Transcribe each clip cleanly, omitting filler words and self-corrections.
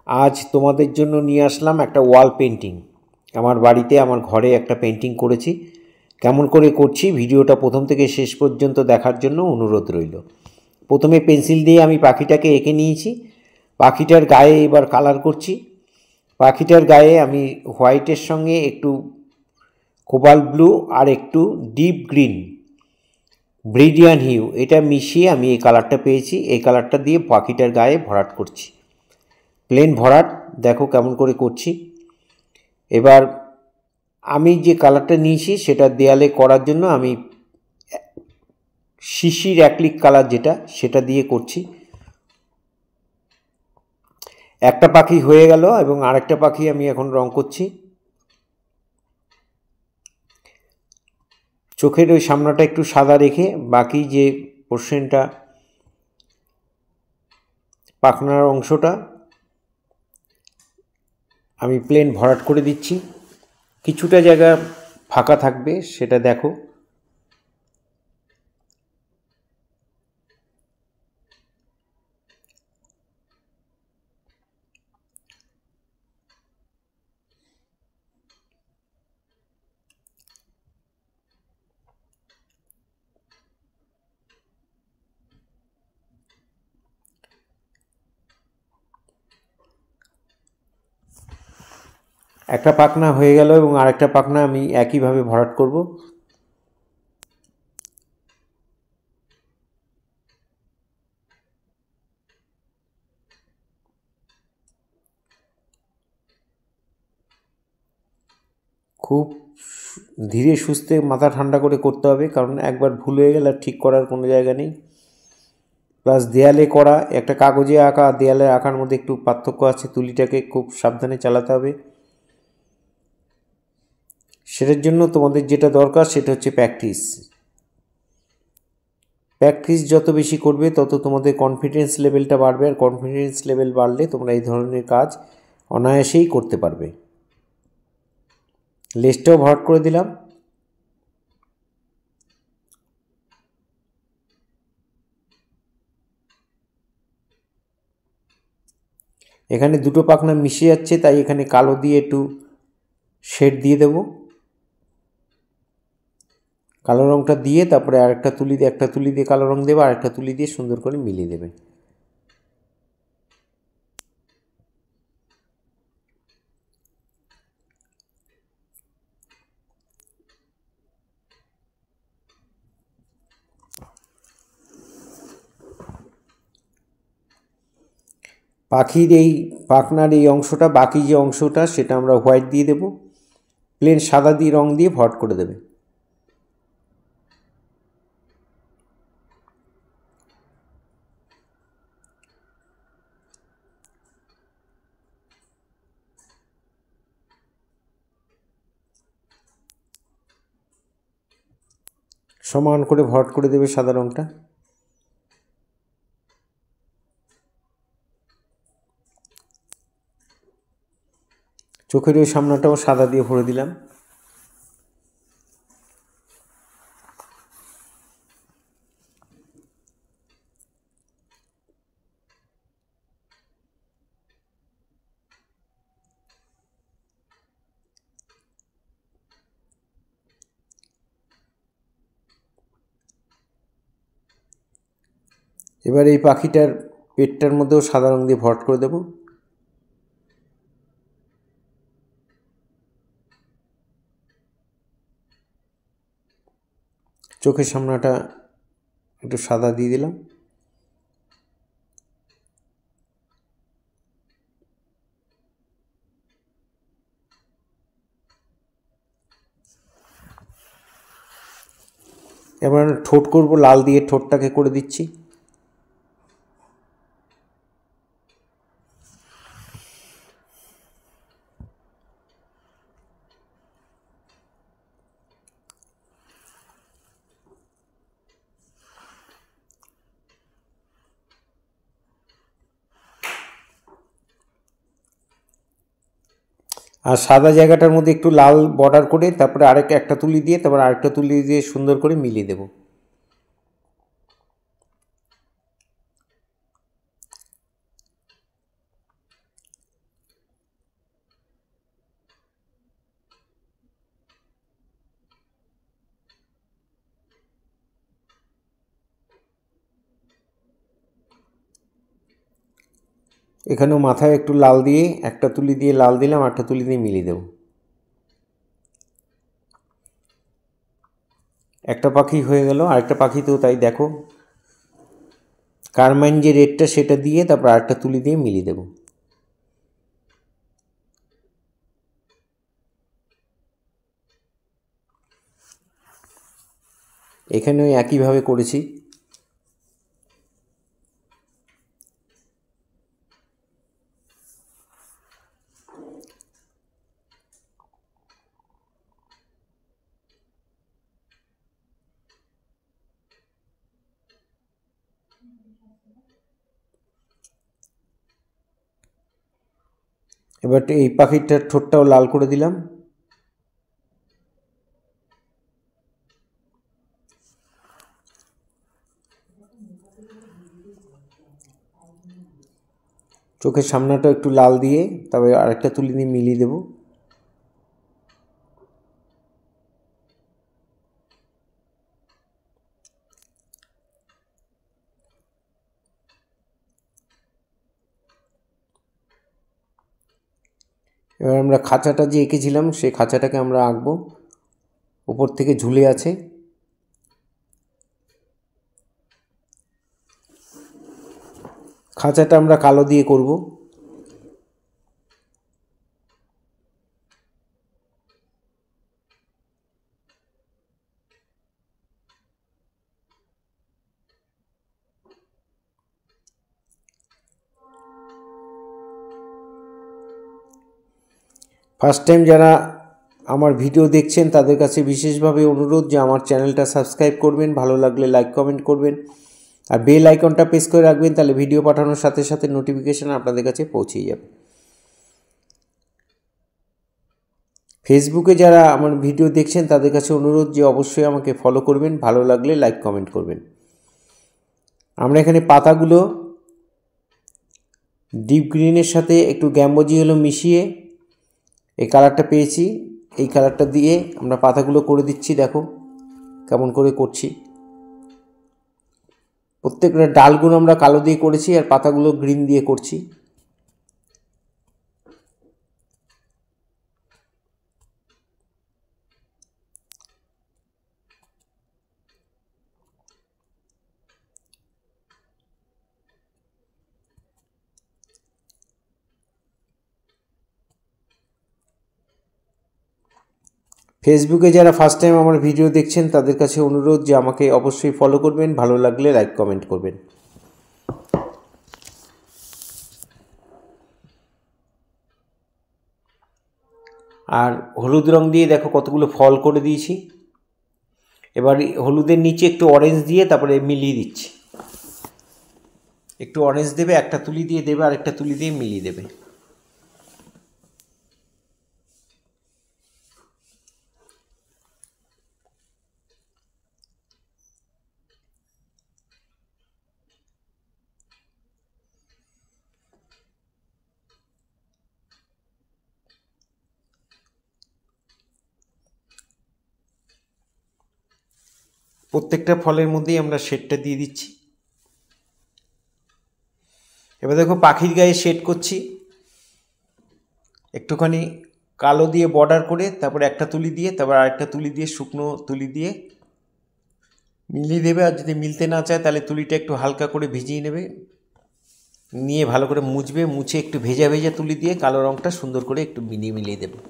আজ তোমাদের জন্য নিয়ে আসলাম একটা ওয়াল পেন্টিং। আমার বাড়িতে আমার ঘরে একটা পেন্টিং করেছি। কেমন করে করছি ভিডিওটা প্রথম থেকে শেষ পর্যন্ত দেখার জন্য অনুরোধ রইল। প্রথমে পেন্সিল দিয়ে আমি পাখিটাকে এঁকে নিয়েছি। পাখিটার গায়ে এবার কালার করছি। পাখিটার গায়ে আমি হোয়াইটের সঙ্গে একটু কোবাল্ট ব্লু আর একটু ডিপ গ্রিন ব্রিডিয়ান হিউ এটা মিশিয়ে আমি এই কালারটা পেয়েছি। এই কালারটা দিয়ে পাখিটার গায়ে ভরাট করছি, প্লেন ভরাট। দেখো কেমন করে করছি। এবার আমি যে কালারটা নিয়েছি সেটা দেয়ালে করার জন্য আমি শিশির অ্যাক্রিলিক কালার যেটা সেটা দিয়ে করছি। একটা পাখি হয়ে গেল এবং আরেকটা পাখি আমি এখন রং করছি। চোখের ওই সামনাটা একটু সাদা রেখে বাকি যে পোর্শনটা পাখনার অংশটা আমি প্লেন ভরাট করে দিচ্ছি। কিছুটা জায়গা ফাঁকা থাকবে সেটা দেখো। একটা পাখনা হয়ে গেল এবং আরেকটা পাখনা আমি একইভাবে ভরাট করব। খুব ধীরে সুস্থে মাথা ঠান্ডা করে করতে হবে, কারণ একবার ভুল হয়ে গেলে ঠিক করার কোনো জায়গা নেই। প্লাস দেয়ালে করা, একটা কাগজে আঁকা দেয়ালে আঁকার মধ্যে একটু পার্থক্য আছে। তুলিটাকে খুব সাবধানে চালাতে হবে। সেটার জন্য তোমাদের যেটা দরকার সেটা হচ্ছে প্র্যাকটিস। প্র্যাকটিস যত বেশি করবে তত তোমাদের কনফিডেন্স লেভেলটা বাড়বে, আর কনফিডেন্স লেভেল বাড়লে তোমরা এই ধরনের কাজ অনায়াসেই করতে পারবে। লেজটাও ভরাট করে দিলাম। এখানে দুটো পাখনা মিশে যাচ্ছে, তাই এখানে কালো দিয়ে একটু শেড দিয়ে দেব। কালো রঙটা দিয়ে তারপরে আরেকটা তুলি দিয়ে, একটা তুলি দিয়ে কালো রঙ দেবে, আরেকটা তুলি দিয়ে সুন্দর করে মিলিয়ে দেবে। পাখির এই পাখনার এই অংশটা, বাকি যে অংশটা সেটা আমরা হোয়াইট দিয়ে দেব। প্লেন সাদা দিয়ে রং দিয়ে ভরাট করে দেবে। সমান করে ভরাট করে দেবে সাদা রংটা। চোখের ওই সামনাটাও সাদা দিয়ে ভরে দিলাম। এবার এই পাখিটার পেটটার মধ্যেও সাদা রং দিয়ে ভরাট করে দেব। চোখের সামনাটা একটু সাদা দিয়ে দিলাম। এবার ঠোঁট করব, লাল দিয়ে ঠোঁটটাকে করে দিচ্ছি। আর সাদা জায়গাটার মধ্যে একটু লাল বর্ডার করে তারপরে একটা তুলি দিয়ে, তারপর আরেকটা তুলি দিয়ে সুন্দর করে মিলিয়ে দেব। এখানেও মাথায় একটু লাল দিয়ে, একটা তুলি দিয়ে লাল দিলাম, একটা তুলি দিয়ে মিলিয়ে দেব। একটা পাখি হয়ে গেল, আরেকটা পাখিতেও তাই দেখো, কারমাইন যে রেডটা সেটা দিয়ে তারপর আরেকটা তুলি দিয়ে মিলিয়ে দেব। এখানেও একইভাবে করেছি। এবার এই পাখিটার ঠোঁটটাও লাল করে দিলাম। চোখের সামনাটা একটু লাল দিয়ে তবে আরেকটা তুলি দিয়ে মিলিয়ে দেব। এবার আমরা খাঁচাটা যে এঁকেছিলাম সেই খাঁচাটাকে আমরা আঁকবো, উপর থেকে ঝুলে আছে। খাঁচাটা আমরা কালো দিয়ে করব। ফার্স্ট টাইম যারা আমার ভিডিও দেখছেন তাদের কাছে বিশেষভাবে অনুরোধ যে আমার চ্যানেলটা সাবস্ক্রাইব করবেন, ভালো লাগলে লাইক কমেন্ট করবেন, আর বেল আইকনটা প্রেস করে রাখবেন, তাহলে ভিডিও পাঠানোর সাথে সাথে নোটিফিকেশান আপনাদের কাছে পৌঁছেই যাবে। ফেসবুকে যারা আমার ভিডিও দেখছেন তাদের কাছে অনুরোধ যে অবশ্যই আমাকে ফলো করবেন, ভালো লাগলে লাইক কমেন্ট করবেন। আমরা এখানে পাতাগুলো ডিপ গ্রিনের সাথে একটু গ্যাম্বোজি হলো মিশিয়ে এই কালারটা পেয়েছি। এই কালারটা দিয়ে আমরা পাতাগুলো করে দিচ্ছি, দেখো কেমন করে করছি। প্রত্যেকটা ডালগুলো আমরা কালো দিয়ে করেছি আর পাতাগুলো গ্রিন দিয়ে করছি। ফেসবুকে যারা ফার্স্ট টাইম আমার ভিডিও দেখছেন তাদের কাছে অনুরোধ যে আমাকে অবশ্যই ফলো করবেন, ভালো লাগলে লাইক কমেন্ট করবেন। আর হলুদ রং দিয়ে দেখো কতগুলো ফল করে দিয়েছি। এবার হলুদের নিচে একটু অরেঞ্জ দিয়ে তারপরে মিলিয়ে দিচ্ছি। একটু অরেঞ্জ দেবে, একটা তুলি দিয়ে দেবে, আর একটা তুলি দিয়ে মিলিয়ে দেবে। প্রত্যেকটা ফলের মধ্যেই আমরা শেডটা দিয়ে দিচ্ছি। এবার দেখো পাখির গায়ে শেড করছি, একটুখানি কালো দিয়ে বর্ডার করে তারপরে একটা তুলি দিয়ে তারপর আরেকটা তুলি দিয়ে শুকনো তুলি দিয়ে মিলিয়ে দেবে। আর যদি মিলতে না চায় তাহলে তুলিটা একটু হালকা করে ভিজিয়ে নেবে, নিয়ে ভালো করে মুছবে, মুছে একটু ভেজা ভেজা তুলি দিয়ে কালো রঙটা সুন্দর করে একটু মিলিয়ে দেবে।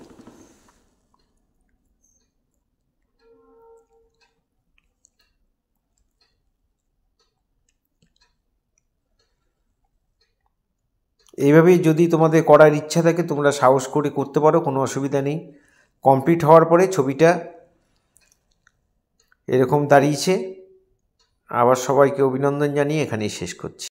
এইভাবেই যদি তোমাদের করার ইচ্ছা থাকে তোমরা সাহস করে করতে পারো, কোনো অসুবিধা নেই। কমপ্লিট হওয়ার পরে ছবিটা এরকম দাঁড়িয়েছে। আবার সবাইকে অভিনন্দন জানিয়ে এখানেই শেষ করছি।